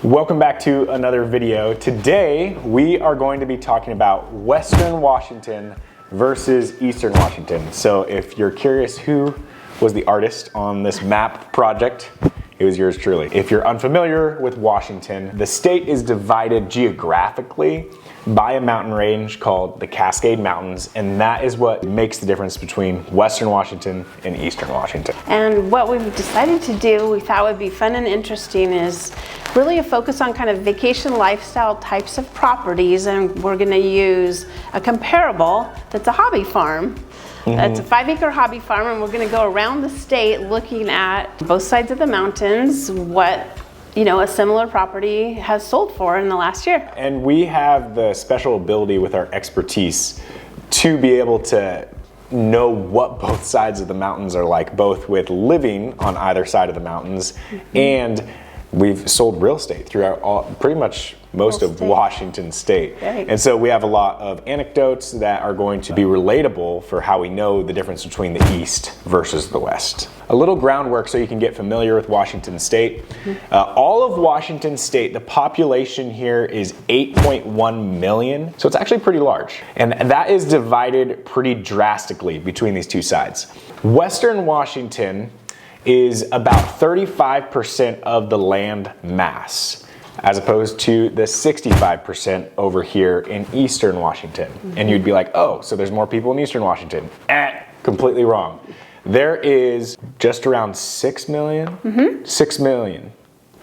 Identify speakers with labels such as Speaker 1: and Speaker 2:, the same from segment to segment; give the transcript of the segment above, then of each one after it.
Speaker 1: Welcome back to another video. Today we are going to be talking about Western Washington versus Eastern Washington. So if you're curious who was the artist on this map project, it was yours truly. If you're unfamiliar with Washington, the state is divided geographically by a mountain range called the Cascade Mountains, and that is what makes the difference between Western Washington and Eastern Washington.
Speaker 2: And what we've decided to do, we thought would be fun and interesting, is really a focus on kind of vacation lifestyle types of properties, and we're gonna use a comparable that's a hobby farm. It's a 5-acre hobby farm, and we're going to go around the state looking at both sides of the mountains, what a similar property has sold for in the last year.
Speaker 1: And we have the special ability with our expertise to be able to know what both sides of the mountains are like, both with living on either side of the mountains, and we've sold real estate throughout pretty much most of Washington state.
Speaker 2: Right.
Speaker 1: And so we have a lot of anecdotes that are going to be relatable for how we know the difference between the East versus the West. A little groundwork so you can get familiar with Washington state. All of Washington state, the population here is 8.1 million. So it's actually pretty large. And that is divided pretty drastically between these two sides. Western Washington is about 35% of the land mass, as opposed to the 65% over here in Eastern Washington. And you'd be like, oh, so there's more people in Eastern Washington. Completely wrong. There is just around 6 million, 6 million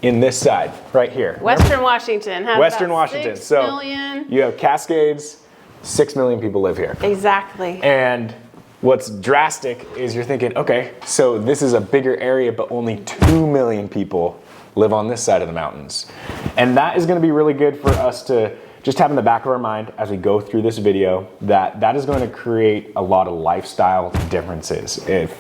Speaker 1: in this side right here.
Speaker 2: Western Washington has
Speaker 1: Western
Speaker 2: about
Speaker 1: Washington.
Speaker 2: 6
Speaker 1: So
Speaker 2: million.
Speaker 1: you have Cascades, 6 million people live here.
Speaker 2: Exactly.
Speaker 1: And what's drastic is you're thinking, okay, so this is a bigger area, but only 2 million people live on this side of the mountains. And that is gonna be really good for us to just have in the back of our mind as we go through this video, that is going to create a lot of lifestyle differences. If,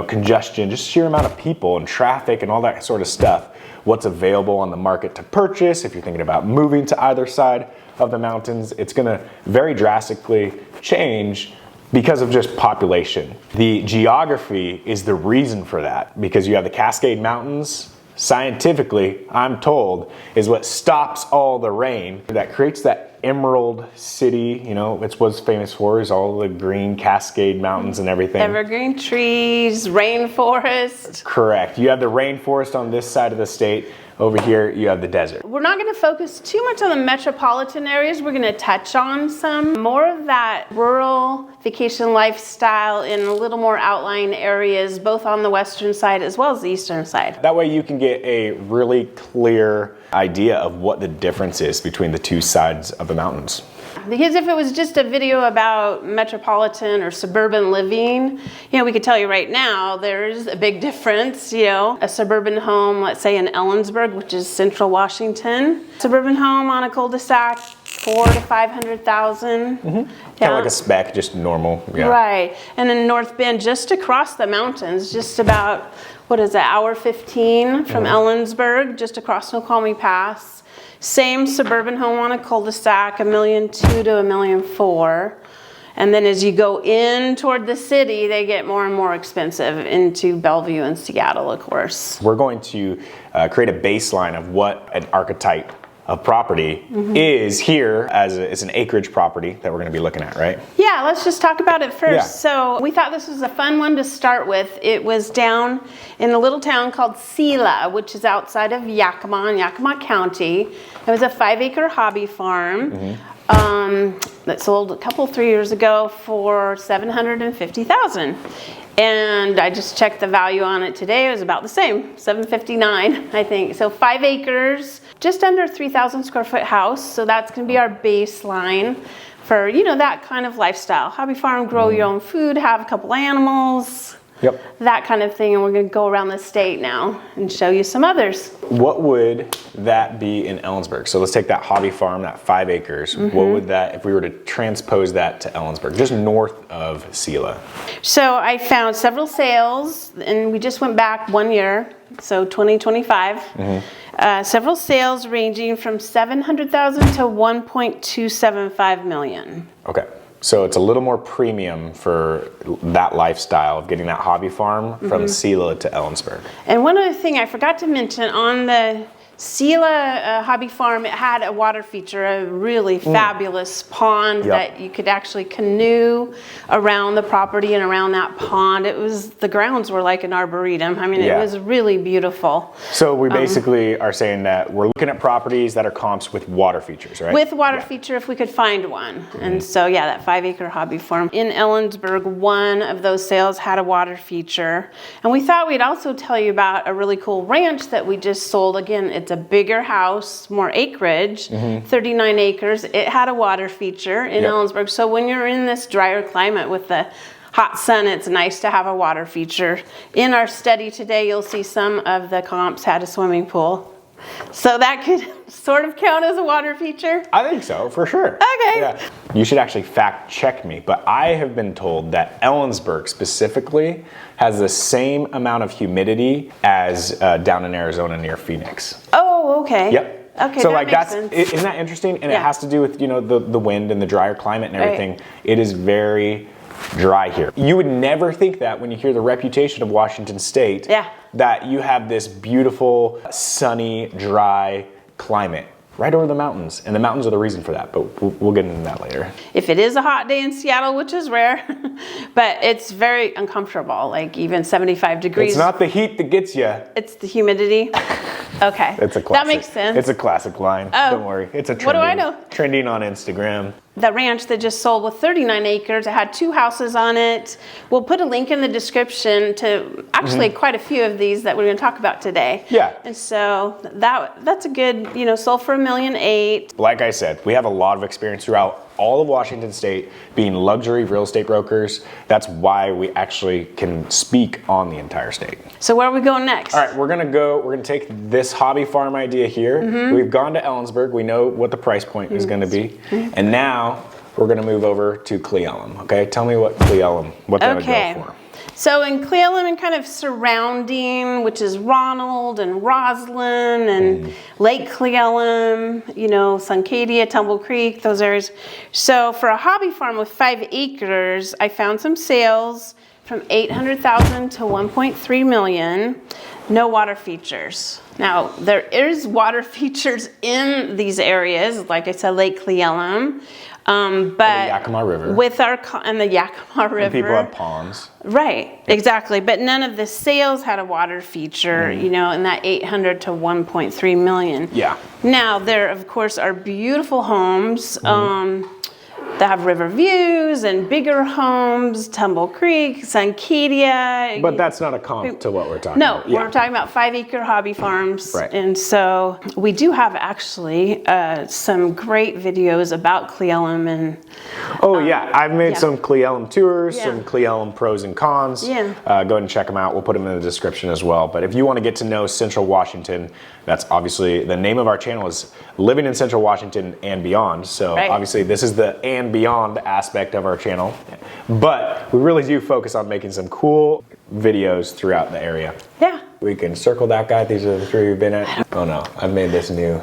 Speaker 1: congestion, just sheer amount of people and traffic and all that sort of stuff, what's available on the market to purchase. If you're thinking about moving to either side of the mountains, it's gonna very drastically change because of just population. The geography is the reason for that, because you have the Cascade Mountains. Scientifically, I'm told, is what stops all the rain that creates that emerald city. It's what's famous for is all the green Cascade Mountains and everything.
Speaker 2: Evergreen trees, rainforest.
Speaker 1: Correct. You have the rainforest on this side of the state. Over here, you have the desert.
Speaker 2: We're not going to focus too much on the metropolitan areas. We're going to touch on some more of that rural vacation lifestyle in a little more outlying areas, both on the western side as well as the eastern side.
Speaker 1: That way you can get a really clear idea of what the difference is between the two sides of the mountains.
Speaker 2: Because if it was just a video about metropolitan or suburban living, we could tell you right now there's a big difference. A suburban home, let's say in Ellensburg, which is central Washington, suburban home on a cul-de-sac, 400,000 to 500,000.
Speaker 1: Kind of like a spec, just normal. Yeah.
Speaker 2: Right. And in North Bend, just across the mountains, just about, hour 15 from Ellensburg, just across Snoqualmie Pass. Same suburban home on a cul-de-sac, $1.2 million to $1.4 million. And then as you go in toward the city, they get more and more expensive into Bellevue and Seattle, of course.
Speaker 1: We're going to create a baseline of what an archetype of property is here as it's an acreage property that we're going to be looking at, right?
Speaker 2: Yeah, let's just talk about it first.
Speaker 1: Yeah.
Speaker 2: So we thought this was a fun one to start with. It was down in a little town called Selah, which is outside of Yakima in Yakima County. It was a 5-acre hobby farm that sold 3 years ago for $750,000. And I just checked the value on it today. It was about the same, $759,000, I think. So 5 acres, just under 3,000 square foot house. So that's going to be our baseline for, that kind of lifestyle. Hobby farm, grow your own food, have a couple animals.
Speaker 1: Yep.
Speaker 2: That kind of thing. And we're going to go around the state now and show you some others.
Speaker 1: What would that be in Ellensburg? So let's take that hobby farm, that 5 acres. What would that, if we were to transpose that to Ellensburg, just north of Selah?
Speaker 2: So I found several sales, and we just went back 1 year, so 2025. Several sales ranging from $700,000 to $1.275 million.
Speaker 1: Okay. So it's a little more premium for that lifestyle of getting that hobby farm from Selah to Ellensburg.
Speaker 2: And one other thing I forgot to mention on the Selah Hobby Farm, it had a water feature, a really fabulous pond that you could actually canoe around the property and around that pond. The grounds were like an arboretum. I mean, it was really beautiful.
Speaker 1: So we basically are saying that we're looking at properties that are comps with water features, right?
Speaker 2: With water feature, if we could find one. And so, yeah, that 5-acre hobby farm in Ellensburg, one of those sales had a water feature. And we thought we'd also tell you about a really cool ranch that we just sold. Again, it's a bigger house, more acreage, 39 acres. It had a water feature in Ellensburg. So when you're in this drier climate with the hot sun, it's nice to have a water feature. In our study today, you'll see some of the comps had a swimming pool. So that could sort of count as a water feature?
Speaker 1: I think so, for sure.
Speaker 2: Okay.
Speaker 1: Yeah. You should actually fact check me, but I have been told that Ellensburg specifically has the same amount of humidity as down in Arizona near Phoenix.
Speaker 2: Oh, okay.
Speaker 1: Yep.
Speaker 2: Okay,
Speaker 1: so
Speaker 2: that
Speaker 1: like
Speaker 2: makes sense.
Speaker 1: isn't that interesting? And it has to do with, you know, the wind and the drier climate and everything. Right. It is very dry here. You would never think that when you hear the reputation of Washington State, that you have this beautiful, sunny, dry climate right over the mountains. And the mountains are the reason for that, but we'll get into that later.
Speaker 2: If it is a hot day in Seattle, which is rare, but it's very uncomfortable, like even 75 degrees.
Speaker 1: It's not the heat that gets you.
Speaker 2: It's the humidity. Okay.
Speaker 1: It's a classic.
Speaker 2: That makes sense.
Speaker 1: It's a classic line.
Speaker 2: Oh.
Speaker 1: Don't worry. It's a trending,
Speaker 2: what do I know?
Speaker 1: Trending on Instagram.
Speaker 2: The ranch that just sold with 39 acres, it had 2 houses on it. We'll put a link in the description to actually quite a few of these that we're going to talk about today.
Speaker 1: Yeah.
Speaker 2: And so that's a good, you know, sold for $1.8 million.
Speaker 1: Like I said, we have a lot of experience throughout all of Washington State being luxury real estate brokers. That's why we actually can speak on the entire state.
Speaker 2: So where are we going next?
Speaker 1: All right, we're gonna take this hobby farm idea here. We've gone to Ellensburg. We know what the price point is gonna be. And now we're gonna move over to Elum. Okay, tell me what Elum, what that would go for.
Speaker 2: So in Elum and kind of surrounding, which is Ronald and Roslyn and Lake Elum, you know, Suncadia, Tumble Creek, those areas. So for a hobby farm with 5 acres, I found some sales from $800,000 to $1.3 million. No water features. Now there is water features in these areas, like I said, Lake Elum. But
Speaker 1: the Yakima River.
Speaker 2: And the Yakima River.
Speaker 1: And people have ponds.
Speaker 2: Right, exactly. But none of the sales had a water feature, you know, in that 800 to 1.3 million.
Speaker 1: Yeah.
Speaker 2: Now, there, of course, are beautiful homes that have river views and bigger homes, Tumble Creek, Suncadia.
Speaker 1: But that's not a comp to what we're talking about.
Speaker 2: No, we're talking about 5-acre hobby farms.
Speaker 1: Right.
Speaker 2: And so we do have actually some great videos about Elum and...
Speaker 1: Oh yeah, I've made some Elum tours, some Elum pros and cons.
Speaker 2: Yeah.
Speaker 1: Go ahead and check them out. We'll put them in the description as well. But if you want to get to know Central Washington, that's obviously the name of our channel is Living in Central Washington and Beyond. So obviously this is the and beyond aspect of our channel. But we really do focus on making some cool videos throughout the area.
Speaker 2: Yeah.
Speaker 1: We can circle that guy. These are the 3 we've been at. Oh no, I've made this new.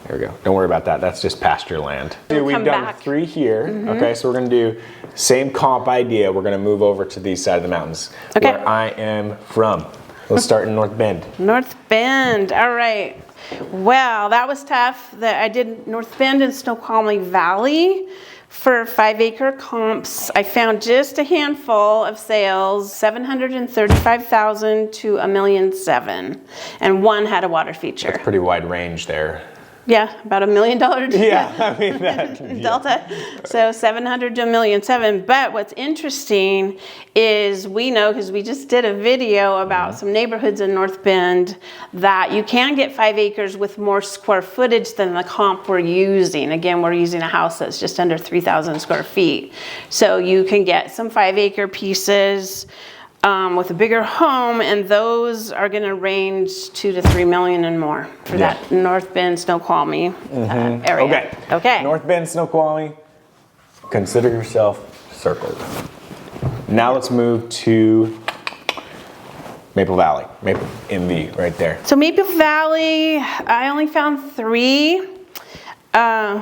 Speaker 1: There we go. Don't worry about that. That's just pasture land. We've done 3 here. Okay, so we're going to do same comp idea. We're going to move over to these side of the mountains where I am from. Let's start in North Bend.
Speaker 2: North Bend. All right. Well, that was tough. I did North Bend and Snoqualmie Valley for 5-acre comps. I found just a handful of sales, $735,000 to $1.7 million, and one had a water feature.
Speaker 1: That's a pretty wide range there.
Speaker 2: Yeah, about $1 million.
Speaker 1: Yeah, I mean that.
Speaker 2: Delta. So 700 to $1.7 million. But what's interesting is we know, because we just did a video about some neighborhoods in North Bend, that you can get 5 acres with more square footage than the comp we're using. Again, we're using a house that's just under 3,000 square feet. So you can get some 5-acre pieces with a bigger home, and those are going to range $2 to $3 million and more for that North Bend, Snoqualmie area. Okay.
Speaker 1: North Bend, Snoqualmie. Consider yourself circled. Now let's move to Maple Valley. Maple MV right there.
Speaker 2: So Maple Valley, I only found 3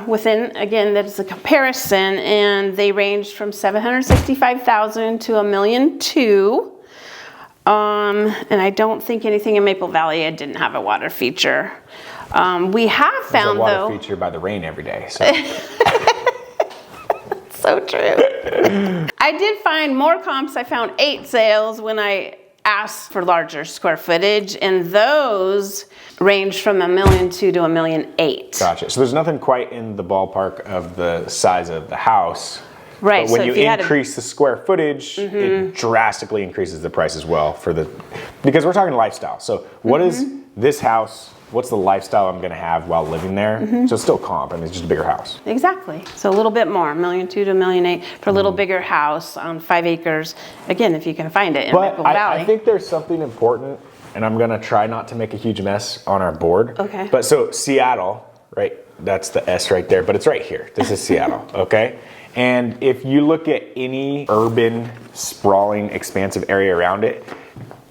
Speaker 2: within, again, that is a comparison, and they ranged from $765,000 to $1.2 million. And I don't think anything in Maple Valley didn't have a water feature. We have found,
Speaker 1: There's a
Speaker 2: though.
Speaker 1: water feature by the rain every day. So.
Speaker 2: So true. I did find more comps. I found 8 sales when I asked for larger square footage, and those range from $1.2 million to $1.8 million.
Speaker 1: Gotcha. So there's nothing quite in the ballpark of the size of the house.
Speaker 2: Right.
Speaker 1: But when
Speaker 2: so
Speaker 1: you
Speaker 2: if you
Speaker 1: increase the square footage, it drastically increases the price as well because we're talking lifestyle. So what is this house? What's the lifestyle I'm going to have while living there? So it's still comp. I mean, it's just a bigger house.
Speaker 2: Exactly. So a little bit more, $1.2 million to $1.8 million for a little bigger house on 5 acres. Again, if you can find it in Maple Valley.
Speaker 1: I think there's something important, and I'm going to try not to make a huge mess on our board.
Speaker 2: Okay.
Speaker 1: But so Seattle, right? That's the S right there, but it's right here. This is Seattle, okay? And if you look at any urban, sprawling, expansive area around it,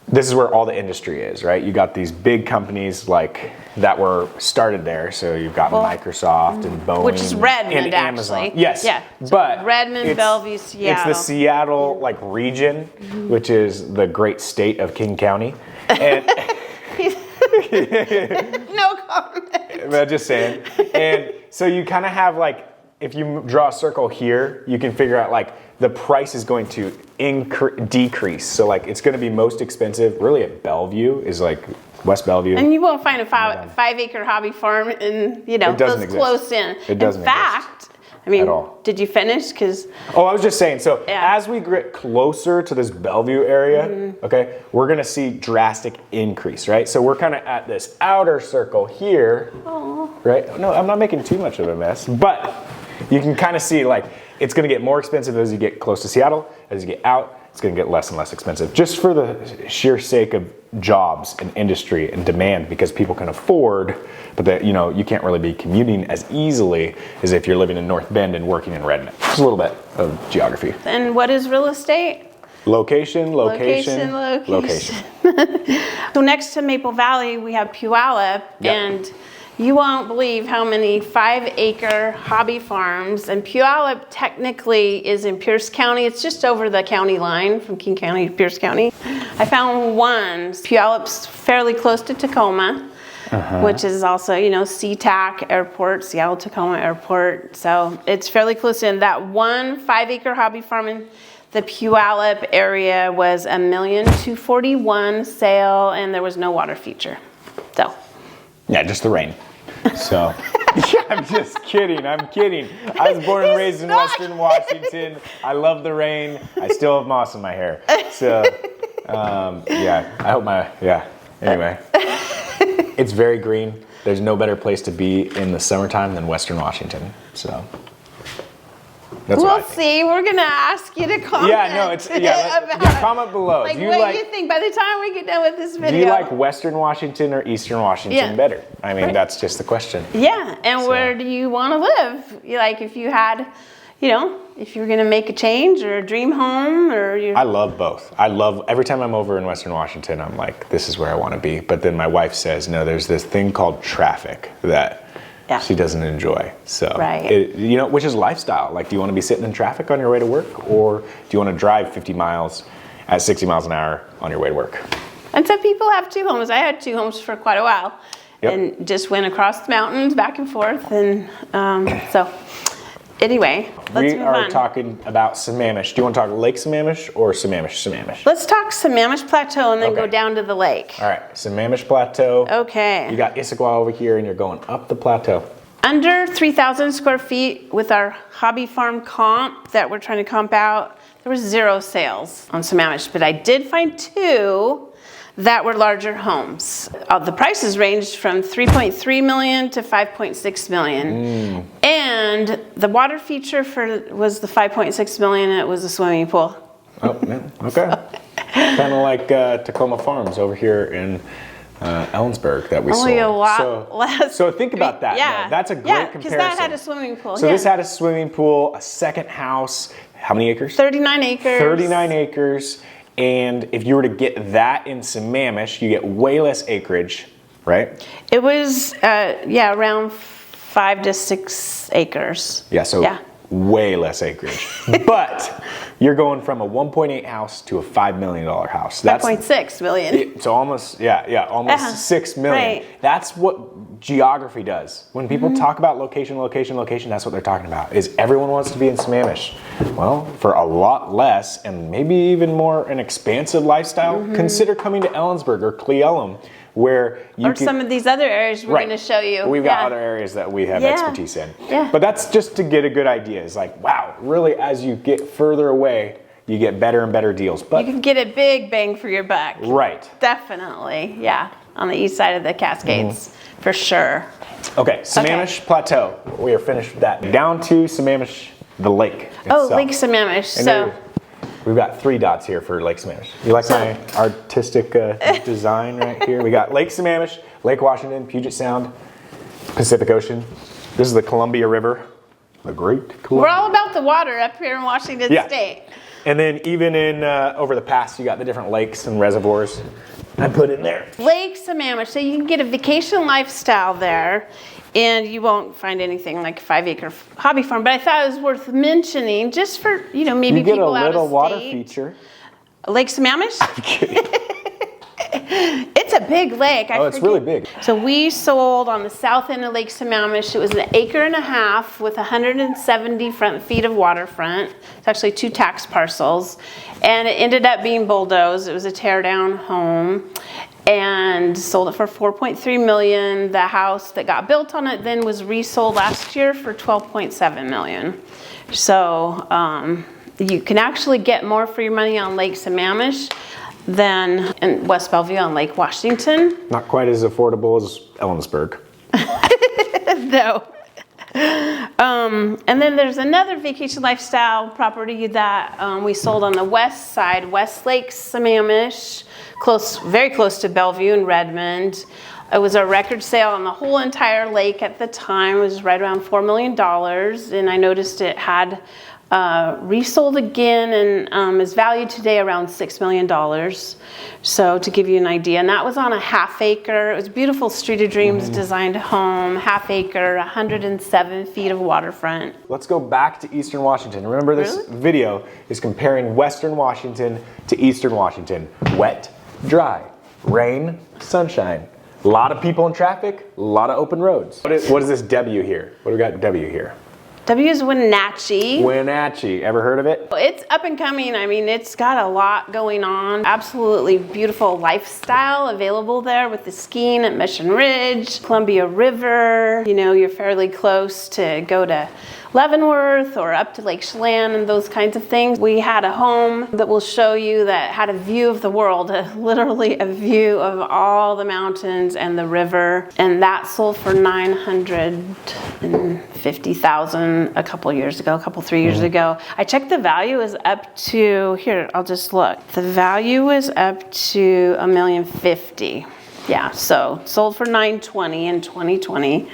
Speaker 1: this is where all the industry is, right? You got these big companies like that were started there. So you've got Microsoft and Boeing,
Speaker 2: which is Redmond,
Speaker 1: and Amazon.
Speaker 2: actually.
Speaker 1: Yes,
Speaker 2: Yeah.
Speaker 1: but
Speaker 2: Redmond, Bellevue, Seattle.
Speaker 1: It's the Seattle like region, which is the great state of King County. And
Speaker 2: no comment.
Speaker 1: I'm just saying. And so you kind of have like, if you draw a circle here, you can figure out like the price is going to decrease. So like it's going to be most expensive really at Bellevue is like West Bellevue.
Speaker 2: And you won't find a 5 acre hobby farm in, those close in.
Speaker 1: It doesn't
Speaker 2: in fact, I mean, did you finish?
Speaker 1: Oh, I was just saying, so as we get closer to this Bellevue area, okay, we're going to see drastic increase, right? So we're kind of at this outer circle here, right? No, I'm not making too much of a mess, but you can kind of see like it's going to get more expensive as you get close to Seattle. As you get out, it's going to get less and less expensive just for the sheer sake of jobs and industry and demand because people can afford, but that you can't really be commuting as easily as if you're living in North Bend and working in Redmond. Just a little bit of geography.
Speaker 2: And what is real estate?
Speaker 1: Location.
Speaker 2: So next to Maple Valley, we have Puyallup, and you won't believe how many 5 acre hobby farms, and Puyallup technically is in Pierce County. It's just over the county line from King County to Pierce County. I found one. Puyallup's fairly close to Tacoma, which is also, SeaTac Airport, Seattle-Tacoma Airport. So it's fairly close in. That one 5 acre hobby farm in the Puyallup area was $1,241,000 sale, and there was no water feature. So.
Speaker 1: Yeah, just the rain. So, I'm just kidding. I'm kidding. I was born and raised in Western Washington. I love the rain. I still have moss in my hair. So, I hope anyway. It's very green. There's no better place to be in the summertime than Western Washington. So, that's
Speaker 2: we'll see. We're going to ask you to comment.
Speaker 1: comment below.
Speaker 2: What do you think by the time we get done with this video?
Speaker 1: Do you like Western Washington or Eastern Washington better? I mean, that's just the question.
Speaker 2: Yeah, and where do you want to live? Like if you had, if you were going to make a change or a dream home or
Speaker 1: I love both. Every time I'm over in Western Washington, I'm like, this is where I want to be. But then my wife says, no, there's this thing called traffic that she doesn't enjoy. So, which is lifestyle. Like, do you want to be sitting in traffic on your way to work, or do you want to drive 50 miles at 60 miles an hour on your way to work?
Speaker 2: And so people have 2 homes. I had 2 homes for quite a while, and just went across the mountains back and forth. And so, anyway, let's move on.
Speaker 1: We are talking about Sammamish. Do you want to talk Lake Sammamish or Sammamish?
Speaker 2: Let's talk Sammamish Plateau and then go down to the lake.
Speaker 1: All right, Sammamish Plateau.
Speaker 2: Okay.
Speaker 1: You got Issaquah over here, and you're going up the plateau.
Speaker 2: Under 3,000 square feet with our hobby farm comp that we're trying to comp out, there was 0 sales on Sammamish, but I did find 2 that were larger homes. The prices ranged from $3.3 million to $5.6 million. And the water feature was the $5.6 million. It was a swimming pool.
Speaker 1: Oh, man. Okay. Kind of like Tacoma Farms over here in Ellensburg that we
Speaker 2: Only
Speaker 1: sold.
Speaker 2: A lot less.
Speaker 1: So think about that.
Speaker 2: Yeah.
Speaker 1: No, that's a great comparison.
Speaker 2: Because that had a swimming pool.
Speaker 1: So this had a swimming pool, a second house. How many acres?
Speaker 2: 39 acres.
Speaker 1: 39 acres. And if you were to get that in Sammamish, you get way less acreage, right?
Speaker 2: It was, around 5 to 6 acres.
Speaker 1: Yeah, so way less acreage. But you're going from a 1.8 house to a $5 million house. That's
Speaker 2: 5.6 million.
Speaker 1: so almost, almost 6 million.
Speaker 2: Right.
Speaker 1: That's what geography does. When people talk about location, that's what they're talking about. Is everyone wants to be in Sammamish. Well, for a lot less and maybe even more an expansive lifestyle, consider coming to Ellensburg or Elum, where you
Speaker 2: Or some of these other areas we're going to show you.
Speaker 1: We've got other areas that we have expertise in.
Speaker 2: Yeah.
Speaker 1: But that's just to get a good idea. It's like, wow, really, as you get further away, you get better and better deals. But
Speaker 2: you can get a big bang for your buck.
Speaker 1: Right.
Speaker 2: Definitely, yeah. On the east side of the Cascades, for sure.
Speaker 1: Okay, Sammamish Plateau. We are finished with that. Down to Sammamish, the lake itself.
Speaker 2: Oh, Lake Sammamish.
Speaker 1: And
Speaker 2: So
Speaker 1: we've got 3 dots here for Lake Sammamish. You like my artistic design right here? We got Lake Sammamish, Lake Washington, Puget Sound, Pacific Ocean. This is the Columbia River, the Great Columbia.
Speaker 2: we're all about the water up here in Washington State.
Speaker 1: And then even in over the past, you got the different lakes and reservoirs I put in there.
Speaker 2: Lake Sammamish, so you can get a vacation lifestyle there, and you won't find anything like a 5-acre hobby farm. But I thought it was worth mentioning, just for maybe
Speaker 1: You get a
Speaker 2: people out
Speaker 1: little
Speaker 2: of
Speaker 1: water
Speaker 2: state.
Speaker 1: feature.
Speaker 2: Lake Sammamish. It's a big lake.
Speaker 1: It's really big.
Speaker 2: So we sold on the south end of Lake Sammamish. It was 1.5 acres with 170 front feet of waterfront. It's actually 2 tax parcels. And it ended up being bulldozed. It was a tear down home. And sold it for $4.3 million. The house that got built on it then was resold last year for $12.7 million. So you can actually get more for your money on Lake Sammamish than in West Bellevue on Lake Washington.
Speaker 1: Not quite as affordable as Ellensburg.
Speaker 2: No. And then there's another vacation lifestyle property that we sold on the west side, West Lake Sammamish, very close to Bellevue and Redmond. It was a record sale on the whole entire lake at the time. It was right around $4 million, and I noticed it had resold again and is valued today around $6 million. So to give you an idea, and that was on a 1/2 acre. It was a beautiful Street of Dreams designed home, 1/2 acre, 107 feet of waterfront.
Speaker 1: Let's go back to Eastern Washington. Remember, this video is comparing Western Washington to Eastern Washington. Wet, dry, rain, sunshine. A lot of people in traffic, a lot of open roads. What is this W here? What do we got W here?
Speaker 2: W is Wenatchee.
Speaker 1: Wenatchee. Ever heard of it?
Speaker 2: It's up and coming. I mean, it's got a lot going on. Absolutely beautiful lifestyle available there with the skiing at Mission Ridge, Columbia River. You're fairly close to go to Leavenworth or up to Lake Chelan and those kinds of things. We had a home that we'll show you that had a view of the world, literally a view of all the mountains and the river, and that sold for $950,000 a couple 3 years ago. I checked, the value is up to, here, I'll just look. The value is up to $1,050,000. Yeah, so sold for $920,000 in 2020,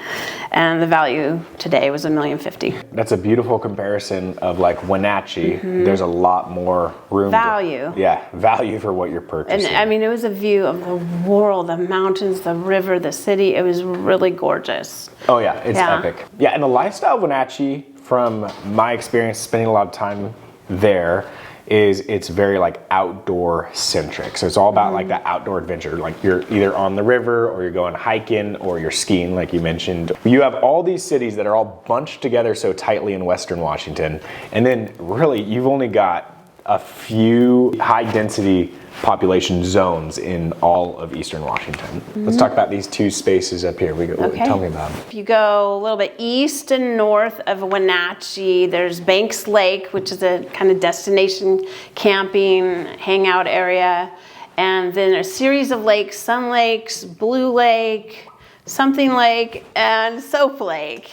Speaker 2: and the value today was $1,050,000.
Speaker 1: That's a beautiful comparison of like Wenatchee. There's a lot more room.
Speaker 2: Value.
Speaker 1: Value for what you're purchasing.
Speaker 2: And I mean, it was a view of the world, the mountains, the river, the city. It was really gorgeous.
Speaker 1: Oh yeah, it's epic. Yeah, and the lifestyle of Wenatchee, from my experience spending a lot of time there, is it's very like outdoor centric. So it's all about like that outdoor adventure. Like you're either on the river or you're going hiking or you're skiing, like you mentioned. You have all these cities that are all bunched together so tightly in Western Washington. And then really you've only got a few high density population zones in all of Eastern Washington. Let's talk about these 2 spaces up here. Tell me about them.
Speaker 2: If you go a little bit east and north of Wenatchee, there's Banks Lake, which is a kind of destination camping hangout area. And then a series of lakes, Sun Lakes, Blue Lake, Something Lake, and Soap Lake.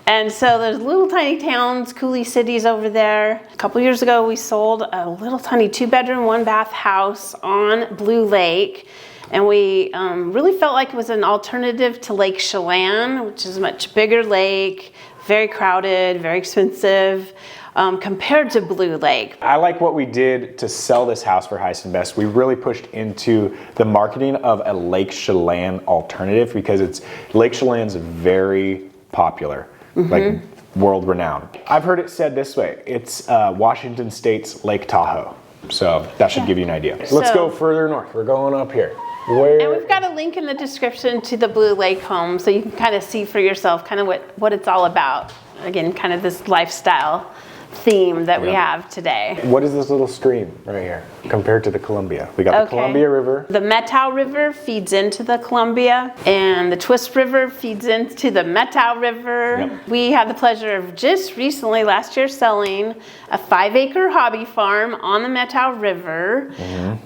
Speaker 2: And so there's little tiny towns, coulee cities over there. A couple years ago, we sold a little tiny 2-bedroom, 1-bath house on Blue Lake. And we really felt like it was an alternative to Lake Chelan, which is a much bigger lake, very crowded, very expensive, compared to Blue Lake.
Speaker 1: I like what we did to sell this house for highest and best. We really pushed into the marketing of a Lake Chelan alternative because Lake Chelan's very popular. Like world renowned. I've heard it said this way, it's Washington State's Lake Tahoe. So that should give you an idea. Let's go further north. We're going up here.
Speaker 2: And we've got a link in the description to the Blue Lake home, so you can kind of see for yourself kind of what it's all about. Again, kind of this lifestyle theme that we have today.
Speaker 1: What is this little stream right here compared to the Columbia? We got the Columbia River.
Speaker 2: The Methow River feeds into the Columbia, and the Twist River feeds into the Methow River. Yep. We had the pleasure of just recently, last year, selling a 5-acre hobby farm on the Methow River,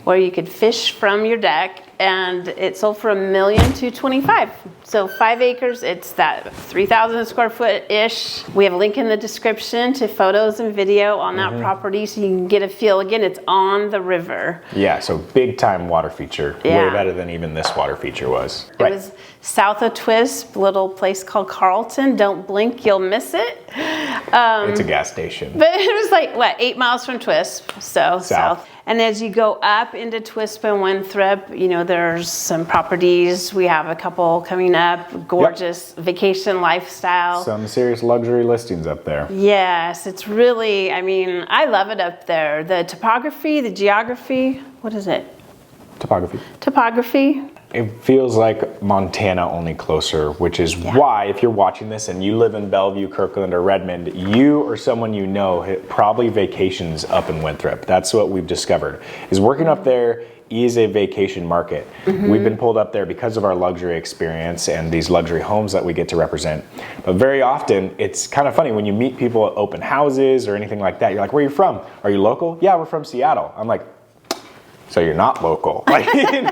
Speaker 2: where you could fish from your deck, and it sold for $1,225,000. So 5 acres, it's that 3,000 square foot-ish. We have a link in the description to photos and video on that property, so you can get a feel. Again, it's on the river.
Speaker 1: Yeah, so big time water feature. Way better than even this water feature was.
Speaker 2: It was south of Twist, a little place called Carlton. Don't blink, you'll miss it.
Speaker 1: It's a gas station.
Speaker 2: But it was like, 8 miles from Twist, so south. And as you go up into Twist and Winthrop, there's some properties. We have a couple coming up, gorgeous vacation lifestyle.
Speaker 1: Some serious luxury listings up there.
Speaker 2: Yes, it's really, I love it up there. The topography, the geography, what is it? Topography.
Speaker 1: It feels like Montana, only closer, which is why if you're watching this and you live in Bellevue, Kirkland, or Redmond, you or someone you know probably vacations up in Winthrop. That's what we've discovered, is working up there is a vacation market. We've been pulled up there because of our luxury experience and these luxury homes that we get to represent. But very often, it's kind of funny when you meet people at open houses or anything like that. You're like, where are you from? Are you local? Yeah, we're from Seattle. I'm like, so you're not local, but it's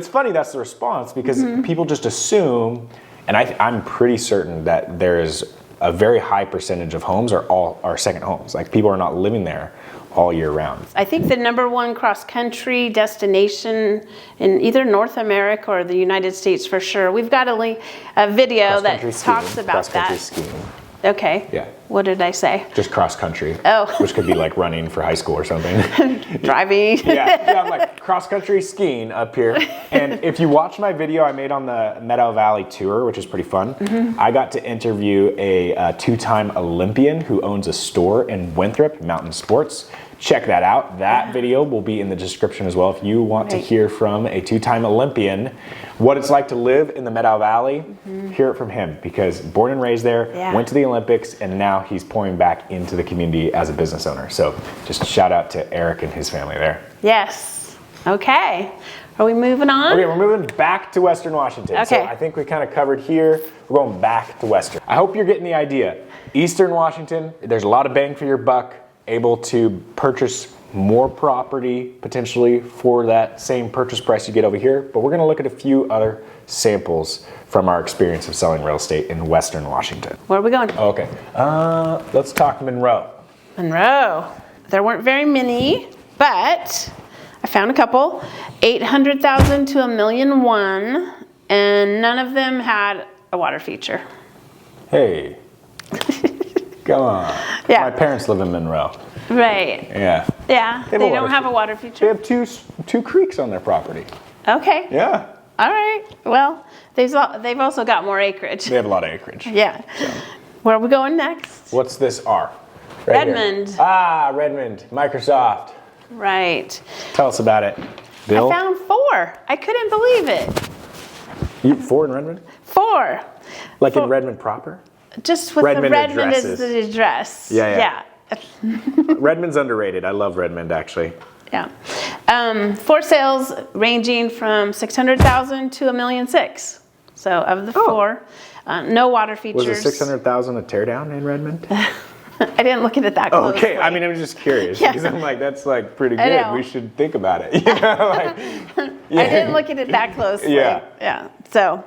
Speaker 1: funny, that's the response, because people just assume, and I'm pretty certain that there's a very high percentage of homes are second homes. Like, people are not living there all year round.
Speaker 2: I think the #1 cross-country destination in either North America or the United States for sure. We've got a video that talks about that.
Speaker 1: Skiing.
Speaker 2: Okay.
Speaker 1: Yeah.
Speaker 2: What did I say?
Speaker 1: Just cross country.
Speaker 2: Oh.
Speaker 1: Which could be like running for high school or something.
Speaker 2: Driving.
Speaker 1: Yeah, I'm like cross country skiing up here. And if you watch my video I made on the Meadow Valley tour, which is pretty fun, I got to interview a 2-time Olympian who owns a store in Winthrop, Mountain Sports. Check that out. That video will be in the description as well if you want to hear from a 2-time Olympian what it's like to live in the Meadow Valley. Hear it from him, because born and raised there, went to the Olympics, and now he's pouring back into the community as a business owner. So just shout out to Eric and his family there.
Speaker 2: Yes. Okay. Are we moving on?
Speaker 1: Okay, we're moving back to Western Washington.
Speaker 2: Okay.
Speaker 1: So I think we kind of covered here. We're going back to Western. I hope you're getting the idea. Eastern Washington, there's a lot of bang for your buck. Able to purchase more property potentially for that same purchase price you get over here. But we're going to look at a few other samples from our experience of selling real estate in Western Washington.
Speaker 2: Where are we going?
Speaker 1: Okay, let's talk Monroe.
Speaker 2: Monroe. There weren't very many, but I found a couple. 800,000 to $1,000,001, and none of them had a water feature.
Speaker 1: Hey. Come on.
Speaker 2: Yeah.
Speaker 1: My parents live in Monroe.
Speaker 2: Right.
Speaker 1: Yeah.
Speaker 2: Yeah. They don't have a water feature.
Speaker 1: They have two creeks on their property.
Speaker 2: Okay.
Speaker 1: Yeah.
Speaker 2: All right. Well, they've also got more acreage.
Speaker 1: They have a lot of acreage.
Speaker 2: Yeah.
Speaker 1: So.
Speaker 2: Where are we going next?
Speaker 1: What's this R? Right
Speaker 2: Redmond.
Speaker 1: Here. Ah, Redmond. Microsoft.
Speaker 2: Right.
Speaker 1: Tell us about it. Bill?
Speaker 2: I found 4. I couldn't believe it.
Speaker 1: You 4 in Redmond?
Speaker 2: 4.
Speaker 1: Like in Redmond proper?
Speaker 2: Just with
Speaker 1: Redmond
Speaker 2: the Redmond
Speaker 1: addresses.
Speaker 2: as the address.
Speaker 1: Yeah. Redmond's underrated. I love Redmond, actually.
Speaker 2: Yeah. For sales ranging from 600,000 to $1,600,000. So of the 4, no water features.
Speaker 1: Was it 600,000 a teardown in Redmond?
Speaker 2: I didn't look at it that closely.
Speaker 1: Okay, I mean, I'm just curious because I'm like, that's like pretty good. We should think about it. You know, like,
Speaker 2: I didn't look at it that closely. Yeah. So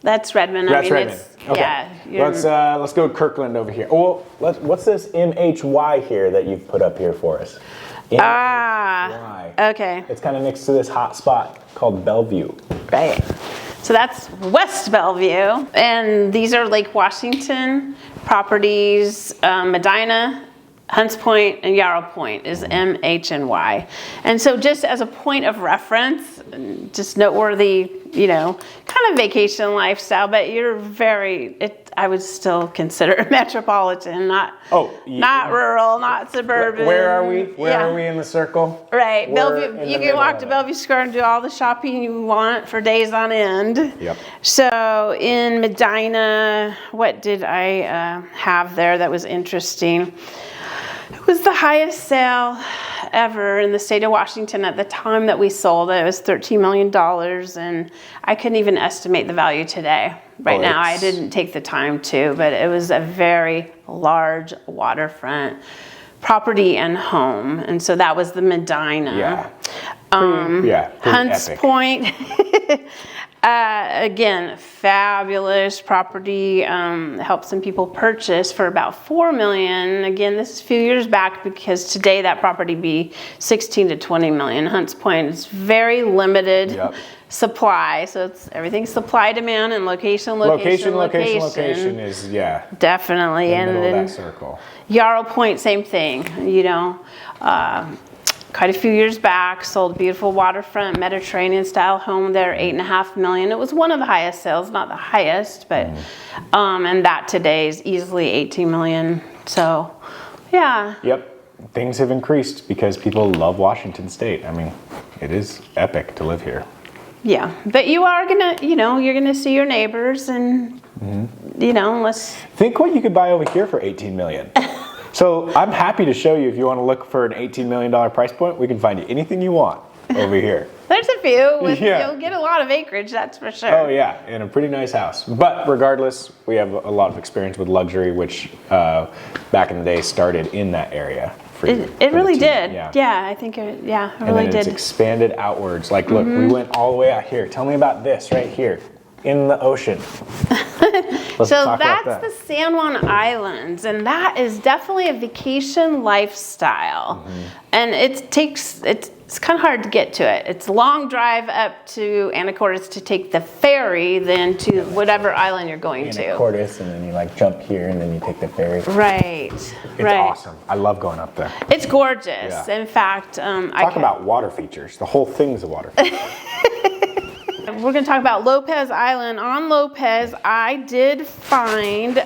Speaker 2: that's Redmond.
Speaker 1: That's Redmond.
Speaker 2: Okay.
Speaker 1: Yeah. Let's go Kirkland over here. Well, what's this MHY here that you've put up here for us? MHY.
Speaker 2: Okay.
Speaker 1: It's kind of next to this hot spot called Bellevue.
Speaker 2: Right. So that's West Bellevue, and these are Lake Washington properties. Medina, Hunts Point, and Yarrow Point is MH and Y. And so just as a point of reference, just noteworthy, kind of vacation lifestyle, but I would still consider it metropolitan, not rural, not suburban.
Speaker 1: Where are we? Where are we in the circle?
Speaker 2: Right, Bellevue. You can walk to Bellevue Square and do all the shopping you want for days on end.
Speaker 1: Yep.
Speaker 2: So in Medina, what did I have there that was interesting? It was the highest sale ever in the state of Washington at the time that we sold it. It was $13 million, and I couldn't even estimate the value today. Right now, I didn't take the time to, but it was a very large waterfront property and home, and so that was the Medina.
Speaker 1: Yeah.
Speaker 2: Hunts
Speaker 1: epic.
Speaker 2: Point. Again, fabulous property. Helped some people purchase for about $4 million. Again, this is a few years back, because today that property be $16 to $20 million. Hunts Point is very limited supply, so it's everything supply, demand, and location is definitely
Speaker 1: in the middle
Speaker 2: then
Speaker 1: of that circle.
Speaker 2: Yarrow Point, same thing. Quite a few years back, sold a beautiful waterfront Mediterranean style home there, $8.5 million. It was one of the highest sales, not the highest, but and that today is easily $18 million. So, yeah.
Speaker 1: Yep, things have increased because people love Washington State. I mean, it is epic to live here.
Speaker 2: Yeah, but you are gonna, you're gonna see your neighbors, and let's
Speaker 1: think what you could buy over here for $18 million. So I'm happy to show you, if you want to look for an $18 million price point, we can find you anything you want over here.
Speaker 2: There's a few. You'll get a lot of acreage, that's for sure.
Speaker 1: Oh yeah, and a pretty nice house. But regardless, we have a lot of experience with luxury, which back in the day started in that area.
Speaker 2: It really did. Yeah, I think it really
Speaker 1: and then
Speaker 2: did.
Speaker 1: It's expanded outwards. Like, look, we went all the way out here. Tell me about this right here in the ocean.
Speaker 2: So that's the San Juan Islands, and that is definitely a vacation lifestyle. And it's kind of hard to get to it. It's a long drive up to Anacortes to take the ferry, then to whatever island you're going to.
Speaker 1: Anacortes, and then you jump here, and then you take the ferry.
Speaker 2: Right.
Speaker 1: It's awesome. I love going up there.
Speaker 2: It's gorgeous.
Speaker 1: Yeah.
Speaker 2: In fact,
Speaker 1: talk about water features. The whole thing's a water feature.
Speaker 2: We're going to talk about Lopez Island. On Lopez, I did find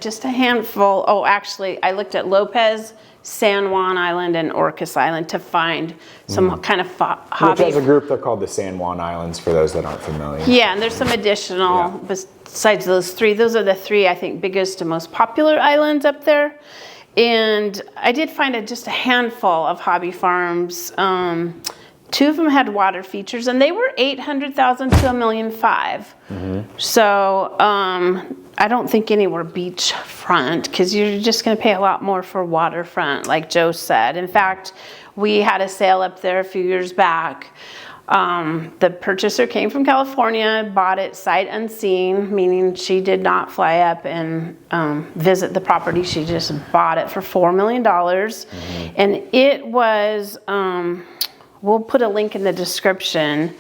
Speaker 2: just a handful. Oh, actually, I looked at Lopez, San Juan Island, and Orcas Island to find some kind of hobby.
Speaker 1: Which, as a group, they're called the San Juan Islands, for those that aren't familiar.
Speaker 2: Yeah, and there's some additional besides those three. Those are the three, I think, biggest and most popular islands up there. And I did find just a handful of hobby farms. Two of them had water features, and they were $800,000 to $1.5 million. So I don't think any were beachfront, because you're just going to pay a lot more for waterfront, like Joe said. In fact, we had a sale up there a few years back. The purchaser came from California, bought it sight unseen, meaning she did not fly up and visit the property. She just bought it for $4 million. And it was... we'll put a link in the description.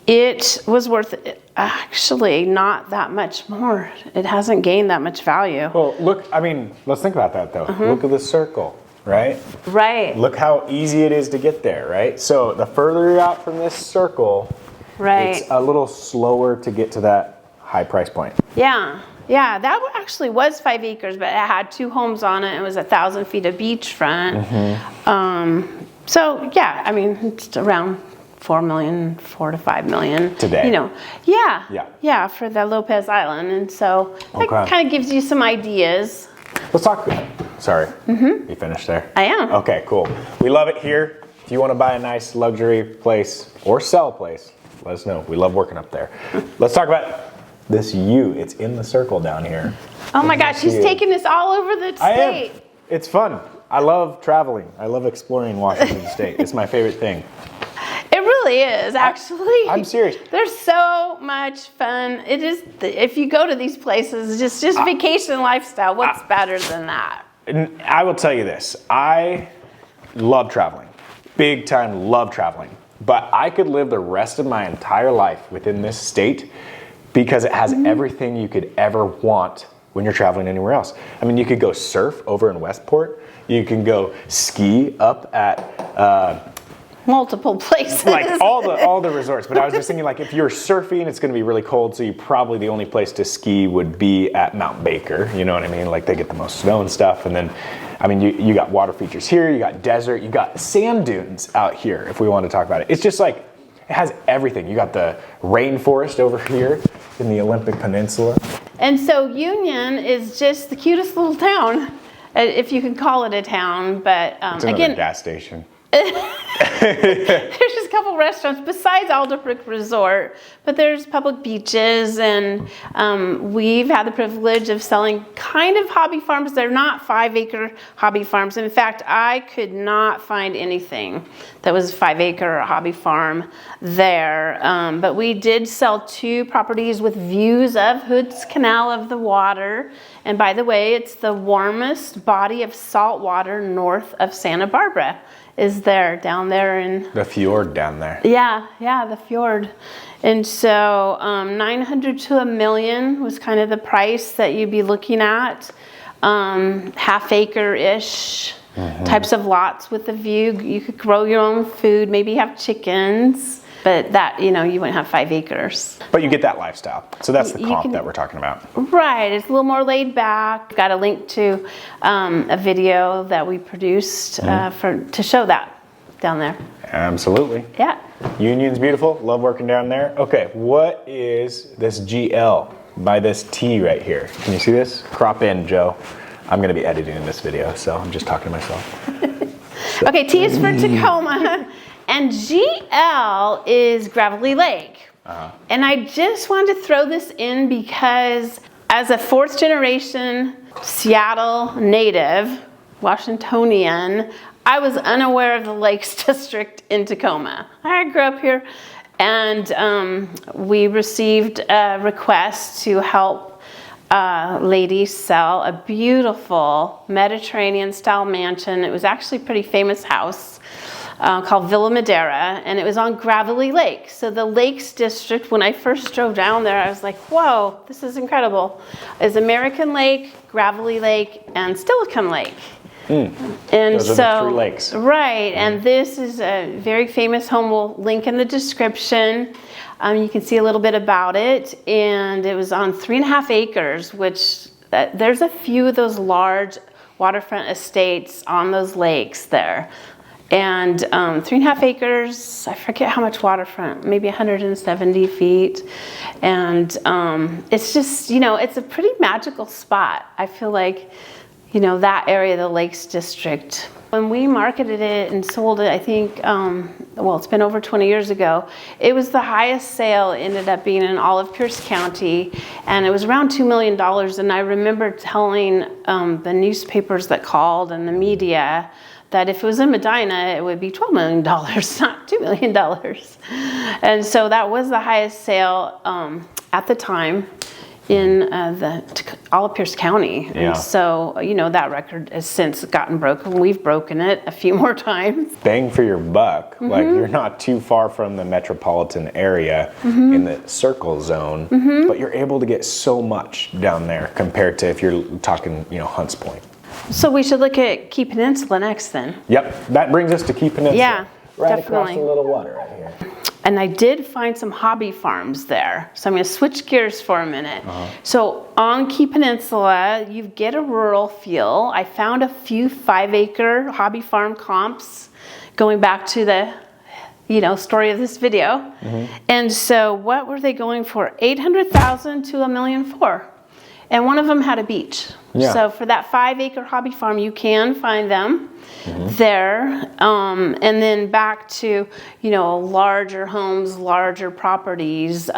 Speaker 2: It was worth actually not that much more. It hasn't gained that much value.
Speaker 1: Well, look, let's think about that though. Look at the circle, right?
Speaker 2: Right.
Speaker 1: Look how easy it is to get there, right? So the further you're out from this circle, it's a little slower to get to that high price point.
Speaker 2: Yeah, that actually was 5 acres, but it had 2 homes on it. It was 1,000 feet of beachfront. So yeah, it's around $4 to $5 million
Speaker 1: today.
Speaker 2: Yeah, for the Lopez Island, and so that kind of gives you some ideas.
Speaker 1: Let's talk. Sorry, you finished there?
Speaker 2: I am.
Speaker 1: Okay, cool. We love it here. If you want to buy a nice luxury place or sell a place, let us know. We love working up there. Let's talk about this U. It's in the circle down here.
Speaker 2: Oh my gosh, he's taking us all over the state.
Speaker 1: I am. It's fun. I love traveling. I love exploring Washington State. It's my favorite thing.
Speaker 2: It really is, actually.
Speaker 1: I'm serious.
Speaker 2: There's so much fun. It is. If you go to these places, just vacation lifestyle. What's better than that?
Speaker 1: I will tell you this. I love traveling. Big time love traveling. But I could live the rest of my entire life within this state because it has everything you could ever want when you're traveling anywhere else. You could go surf over in Westport. You can go ski up at
Speaker 2: multiple places.
Speaker 1: Like all the resorts. But I was just thinking, like, if you're surfing, it's going to be really cold, so you probably the only place to ski would be at Mount Baker. You know what I mean? Like, they get the most snow and stuff. And then, I mean, you got water features here, you got desert, you got sand dunes out here, if we want to talk about it. It's just like, it has everything. You got the rainforest over here in the Olympic Peninsula.
Speaker 2: And so Union is just the cutest little town, if you can call it a town. But
Speaker 1: It's another gas station.
Speaker 2: There's just a couple restaurants besides Alderbrook Resort, but there's public beaches, and we've had the privilege of selling kind of hobby farms. They're not 5-acre hobby farms. In fact, I could not find anything that was 5-acre hobby farm there. But we did sell 2 properties with views of Hood's Canal of the water. And by the way, it's the warmest body of salt water north of Santa Barbara. Is there down there in
Speaker 1: The fjord down there.
Speaker 2: yeah, the fjord. And so 900 to $1 million was kind of the price that you'd be looking at. Half-acre-ish types of lots with a view. You could grow your own food, maybe have chickens, but that, you wouldn't have 5 acres.
Speaker 1: But you get that lifestyle. So that's the comp that we're talking about.
Speaker 2: Right, it's a little more laid back. Got a link to a video that we produced to show that down there.
Speaker 1: Absolutely.
Speaker 2: Yeah.
Speaker 1: Union's beautiful. Love working down there. Okay, what is this GL by this T right here? Can you see this? Crop in, Joe. I'm going to be editing in this video, so I'm just talking to myself.
Speaker 2: Okay, T is for Tacoma. And GL is Gravelly Lake. And I just wanted to throw this in because as a 4th generation Seattle native, Washingtonian, I was unaware of the Lakes District in Tacoma. I grew up here, and we received a request to help ladies sell a beautiful Mediterranean-style mansion. It was actually a pretty famous house. Called Villa Madera, and it was on Gravelly Lake. So the Lakes District, when I first drove down there, I was like, whoa, this is incredible. It's American Lake, Gravelly Lake, and Steilacoom Lake. And
Speaker 1: Those
Speaker 2: so,
Speaker 1: are the 3 lakes.
Speaker 2: Right, and this is a very famous home. We'll link in the description. You can see a little bit about it, and it was on 3.5 acres, which there's a few of those large waterfront estates on those lakes there. And 3.5 acres, I forget how much waterfront, maybe 170 feet. And it's just, it's a pretty magical spot. I feel like, that area, the Lakes District. When we marketed it and sold it, I think, it's been over 20 years ago, it was the highest sale, ended up being in all of Pierce County, and it was around $2 million. And I remember telling the newspapers that called and the media that if it was in Medina, it would be $12 million, not $2 million. And so that was the highest sale at the time in all of Pierce County.
Speaker 1: Yeah.
Speaker 2: And so, that record has since gotten broken. We've broken it a few more times.
Speaker 1: Bang for your buck. Like, you're not too far from the metropolitan area in the circle zone, but you're able to get so much down there compared to if you're talking, Hunts Point.
Speaker 2: So we should look at Key Peninsula next then.
Speaker 1: Yep, that brings us to Key Peninsula.
Speaker 2: Yeah,
Speaker 1: right
Speaker 2: definitely.
Speaker 1: across the little water right here.
Speaker 2: And I did find some hobby farms there. So I'm going to switch gears for a minute. So on Key Peninsula, you get a rural feel. I found a few 5-acre hobby farm comps going back to the story of this video. And so what were they going for? $800,000 to $1.4 million. And one of them had a beach.
Speaker 1: Yeah.
Speaker 2: So for that 5-acre hobby farm, you can find them there. And then back to, larger homes, larger properties.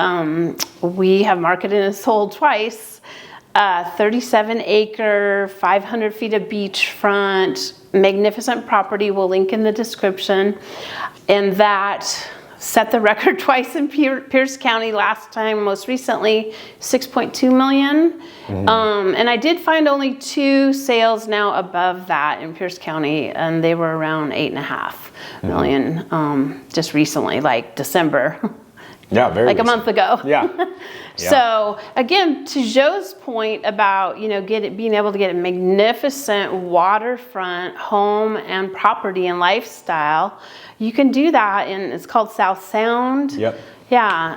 Speaker 2: We have marketed and sold twice. 37-acre, 500 feet of beachfront, magnificent property. We'll link in the description. And that set the record twice in Pierce County last time, most recently $6.2 million. And I did find only 2 sales now above that in Pierce County, and they were around $8.5 million just recently, like December.
Speaker 1: Yeah, very
Speaker 2: like
Speaker 1: recent.
Speaker 2: a month ago.
Speaker 1: Yeah.
Speaker 2: So again, to Joe's point about, you know, being able to get a magnificent waterfront home and property and lifestyle, you can do that it's called South Sound.
Speaker 1: Yep.
Speaker 2: Yeah,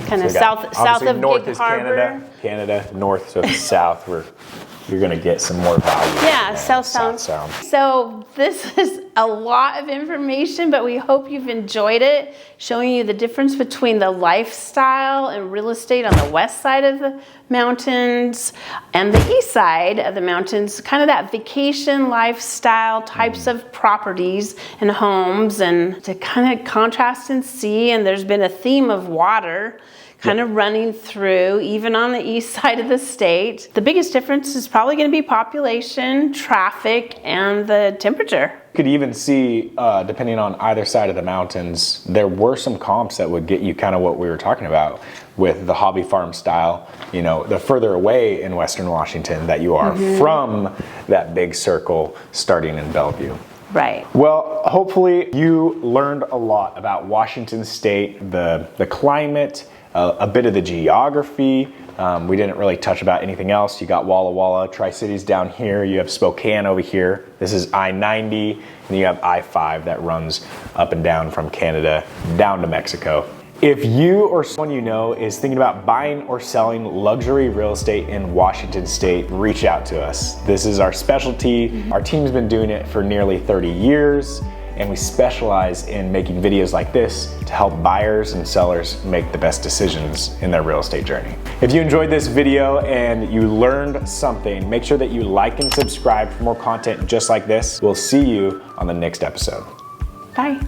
Speaker 2: kind of south of
Speaker 1: north
Speaker 2: Big
Speaker 1: is
Speaker 2: Harbor.
Speaker 1: Canada, north, so south, you're gonna get some more value.
Speaker 2: Yeah, South Sound. So this is a lot of information, but we hope you've enjoyed it, showing you the difference between the lifestyle and real estate on the west side of the mountains and the east side of the mountains, kind of that vacation lifestyle types of properties and homes, and to kind of contrast and see. And there's been a theme of water kind of running through, even on the east side of the state. The biggest difference is probably going to be population, traffic, and the temperature.
Speaker 1: You could even see, depending on either side of the mountains, there were some comps that would get you kind of what we were talking about with the hobby farm style. You know, the further away in Western Washington that you are from that big circle starting in Bellevue.
Speaker 2: Right.
Speaker 1: Well, hopefully you learned a lot about Washington State, the climate, a bit of the geography. We didn't really touch about anything else. You got Walla Walla, Tri-Cities down here. You have Spokane over here. This is I-90, and you have I-5 that runs up and down from Canada down to Mexico. If you or someone you know is thinking about buying or selling luxury real estate in Washington State, reach out to us. This is our specialty. Our team's been doing it for nearly 30 years, and we specialize in making videos like this to help buyers and sellers make the best decisions in their real estate journey. If you enjoyed this video and you learned something, make sure that you like and subscribe for more content just like this. We'll see you on the next episode.
Speaker 2: Bye.